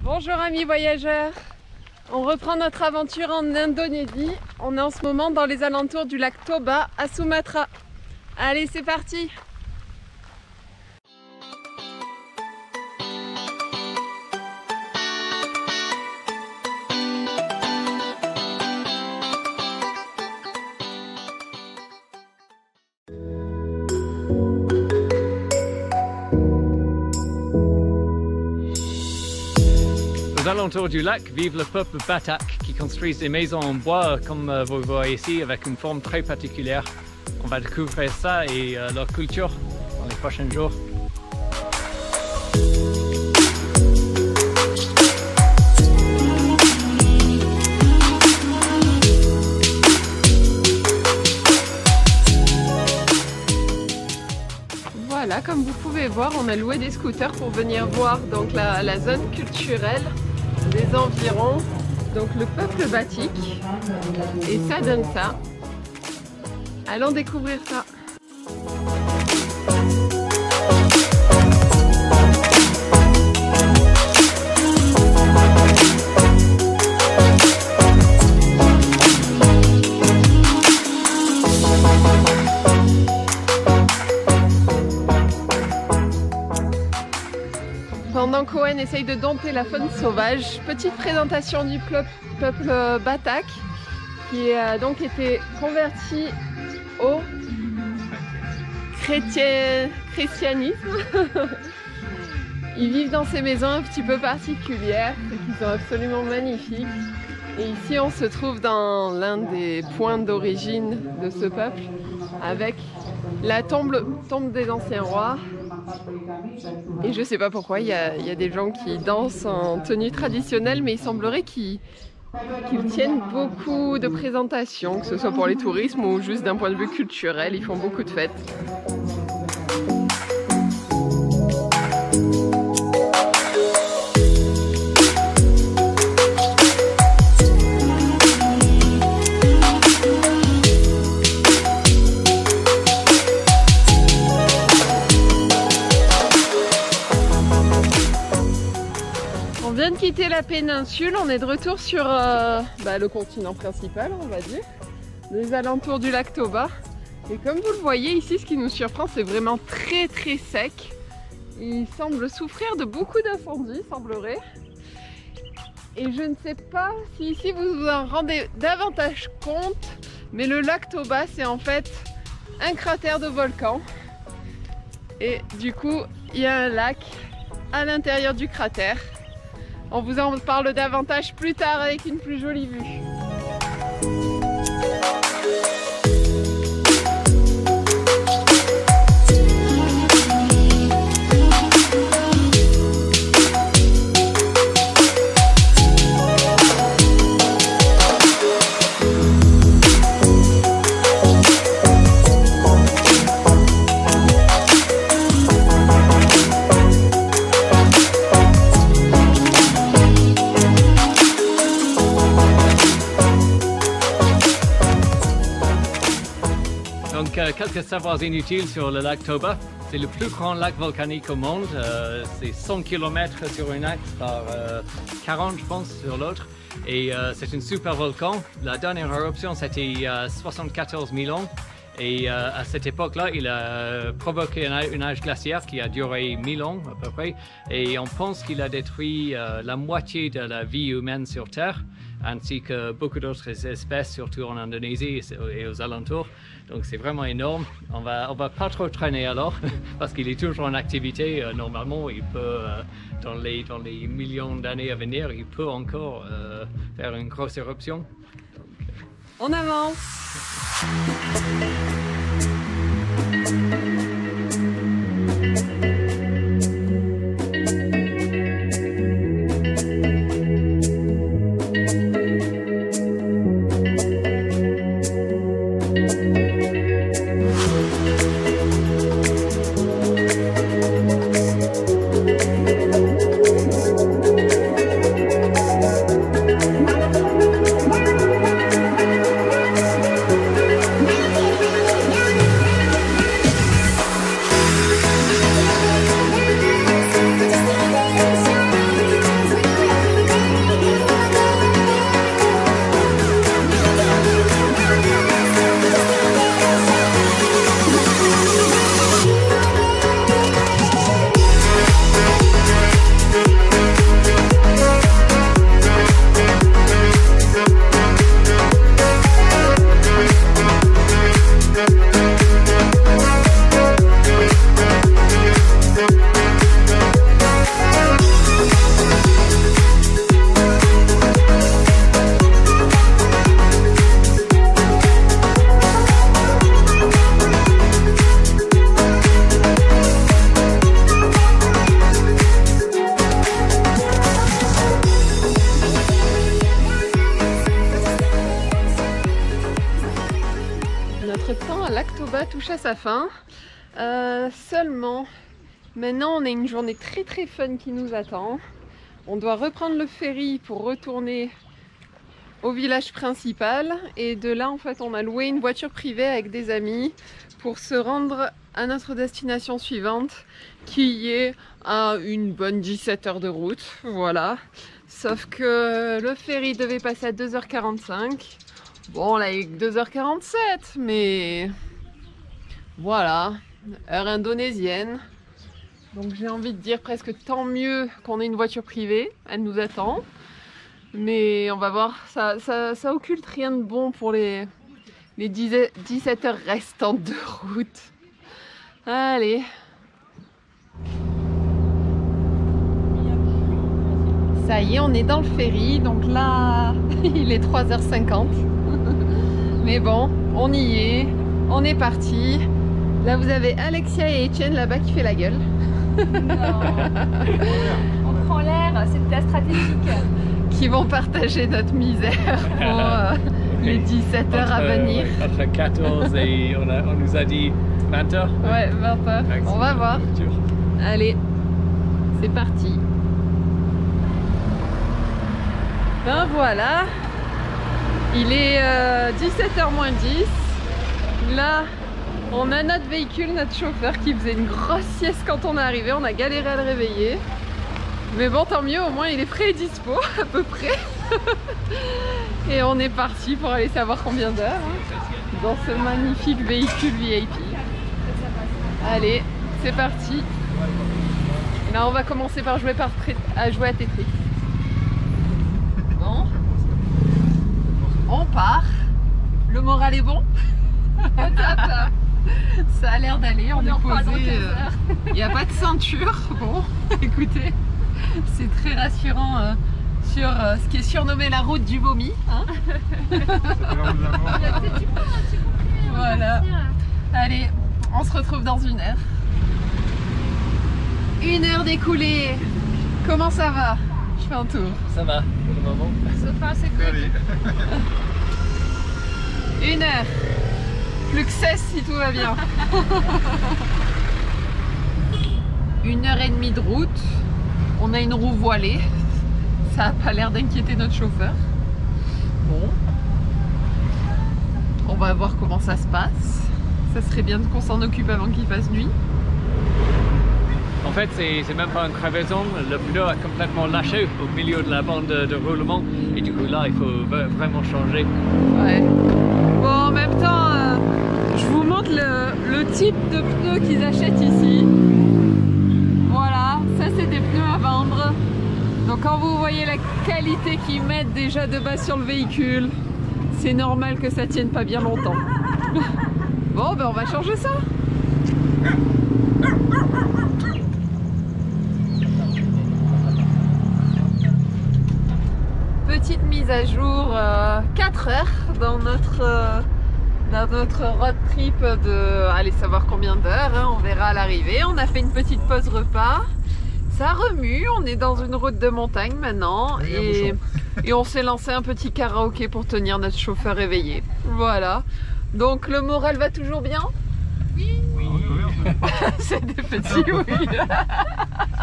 Bonjour amis voyageurs, on reprend notre aventure en Indonésie. On est en ce moment dans les alentours du lac Toba à Sumatra. Allez, c'est parti! Aux alentours du lac vivent le peuple Batak qui construisent des maisons en bois comme vous voyez ici avec une forme très particulière. On va découvrir ça et leur culture dans les prochains jours. Voilà, comme vous pouvez voir, on a loué des scooters pour venir voir donc la zone culturelle des environs, donc le peuple batik, et ça donne ça. Allons découvrir ça. Pendant qu'Owen essaye de dompter la faune sauvage, petite présentation du peuple Batak qui a donc été converti au christianisme. Ils vivent dans ces maisons un petit peu particulières qui sont absolument magnifiques. Et ici on se trouve dans l'un des points d'origine de ce peuple avec la tombe des anciens rois. Et je sais pas pourquoi, il y a des gens qui dansent en tenue traditionnelle, mais il semblerait qu'ils tiennent beaucoup de présentations, que ce soit pour les tourismes ou juste d'un point de vue culturel, ils font beaucoup de fêtes. On vient de quitter la péninsule, on est de retour sur le continent principal, on va dire, les alentours du lac Toba. Et comme vous le voyez ici, ce qui nous surprend, c'est vraiment très sec. Il semble souffrir de beaucoup d'incendies, semblerait. Et je ne sais pas si ici vous vous en rendez davantage compte, mais le lac Toba, c'est en fait un cratère de volcan. Et du coup, il y a un lac à l'intérieur du cratère. On vous en parle davantage plus tard avec une plus jolie vue. Donc quelques savoirs inutiles sur le lac Toba. C'est le plus grand lac volcanique au monde. C'est 100 km sur un axe par 40 je pense sur l'autre. Et c'est un super volcan. La dernière éruption c'était 74 000 ans. Et à cette époque-là, il a provoqué un âge glaciaire qui a duré 1000 ans à peu près. Et on pense qu'il a détruit la moitié de la vie humaine sur Terre, ainsi que beaucoup d'autres espèces, surtout en Indonésie et aux alentours. Donc c'est vraiment énorme. On va pas trop traîner alors, parce qu'il est toujours en activité. Normalement, il peut, dans les millions d'années à venir, il peut encore faire une grosse éruption. On avance. touche à sa fin. Seulement, maintenant on a une journée très fun qui nous attend. On doit reprendre le ferry pour retourner au village principal. Et de là, en fait, on a loué une voiture privée avec des amis pour se rendre à notre destination suivante, qui est à une bonne 17 heures de route. Voilà. Sauf que le ferry devait passer à 2h45. Bon, là, il est 2h47, mais voilà, heure indonésienne. Donc j'ai envie de dire presque tant mieux qu'on ait une voiture privée, elle nous attend. Mais on va voir, ça occulte rien de bon pour les 17 heures restantes de route. Allez. Ça y est, on est dans le ferry, donc là, il est 3h50. Mais bon, on y est, on est parti. Là, vous avez Alexia et Etienne là-bas qui fait la gueule. Non. On prend l'air, c'était stratégique. Qui vont partager notre misère pour les 17 heures à venir. Entre 14 et on nous a dit 20 heures. Ouais, 20 heures. On va voir. Allez, c'est parti. Ben voilà, il est 17h moins 10. Là, on a notre véhicule, notre chauffeur qui faisait une grosse sieste quand on est arrivé. On a galéré à le réveiller. Mais bon, tant mieux, au moins il est prêt et dispo, à peu près. Et on est parti pour aller savoir combien d'heures dans ce magnifique véhicule VIP. Allez, c'est parti. Là, on va commencer par jouer à Tetris. Bon, on part. Le moral est bon. Ça a l'air d'aller, on est posé. Il n'y a pas de ceinture. Bon, écoutez, c'est très rassurant sur ce qui est surnommé la route du vomi. Hein. Voilà. Allez, on se retrouve dans une heure. Une heure d'écoulée. Comment ça va? Je fais un tour. Ça va pour le moment. C'est cool. Une heure. Plus que 16 si tout va bien. 1h30 de route. On a une roue voilée. Ça n'a pas l'air d'inquiéter notre chauffeur. Bon. On va voir comment ça se passe. Ça serait bien qu'on s'en occupe avant qu'il fasse nuit. En fait, c'est même pas une crevaison. Le pneu a complètement lâché au milieu de la bande de roulement. Et du coup, là, il faut vraiment changer. Ouais. Bon, en même temps, je vous montre le type de pneus qu'ils achètent ici. Voilà, ça c'est des pneus à vendre. Donc quand vous voyez la qualité qu'ils mettent déjà de base sur le véhicule, c'est normal que ça tienne pas bien longtemps. Bon, ben on va changer ça. Petite mise à jour, 4 heures dans notre road trip de allez savoir combien d'heures, hein, on verra à l'arrivée. On a fait une petite pause repas, ça remue, on est dans une route de montagne maintenant et on s'est lancé un petit karaoké pour tenir notre chauffeur éveillé. Voilà, donc le moral va toujours bien? Oui. C'est des petits oui.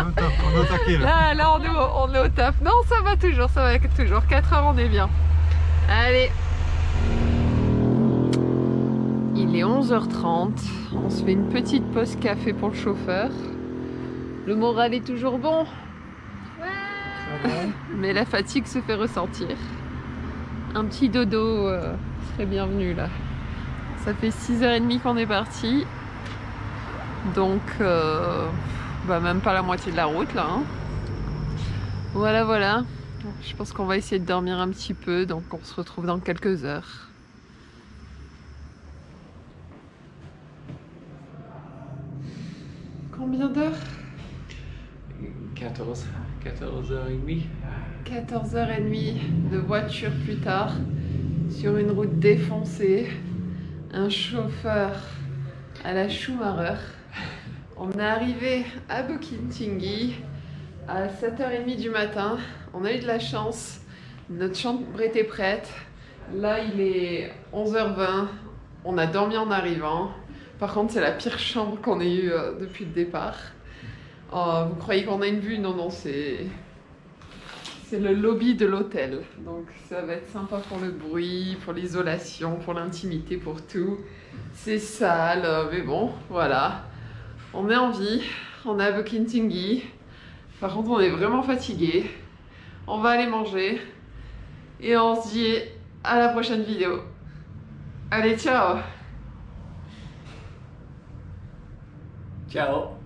On est au taquet là. Là on est au taf. Non, ça va toujours, 4 heures on est bien. Allez. Il est 11h30, on se fait une petite pause café pour le chauffeur. Le moral est toujours bon. Ouais. Mais la fatigue se fait ressentir. Un petit dodo serait bienvenu là. Ça fait 6h30 qu'on est parti. Donc, même pas la moitié de la route là. Hein. Voilà. Je pense qu'on va essayer de dormir un petit peu, donc on se retrouve dans quelques heures. Combien d'heures? 14h30. 14h30 de voiture plus tard, sur une route défoncée, un chauffeur à la Schumacher. On est arrivé à Bukit-Tinggi à 7h30 du matin. On a eu de la chance, notre chambre était prête. Là il est 11h20, on a dormi en arrivant. Par contre, c'est la pire chambre qu'on ait eue depuis le départ. Vous croyez qu'on a une vue? Non, non, c'est le lobby de l'hôtel. Donc ça va être sympa pour le bruit, pour l'isolation, pour l'intimité, pour tout. C'est sale, mais bon, voilà. On est en vie, on est à Bukittinggi. Par contre, on est vraiment fatigué. On va aller manger. Et on se dit à la prochaine vidéo. Allez, ciao! Ciao.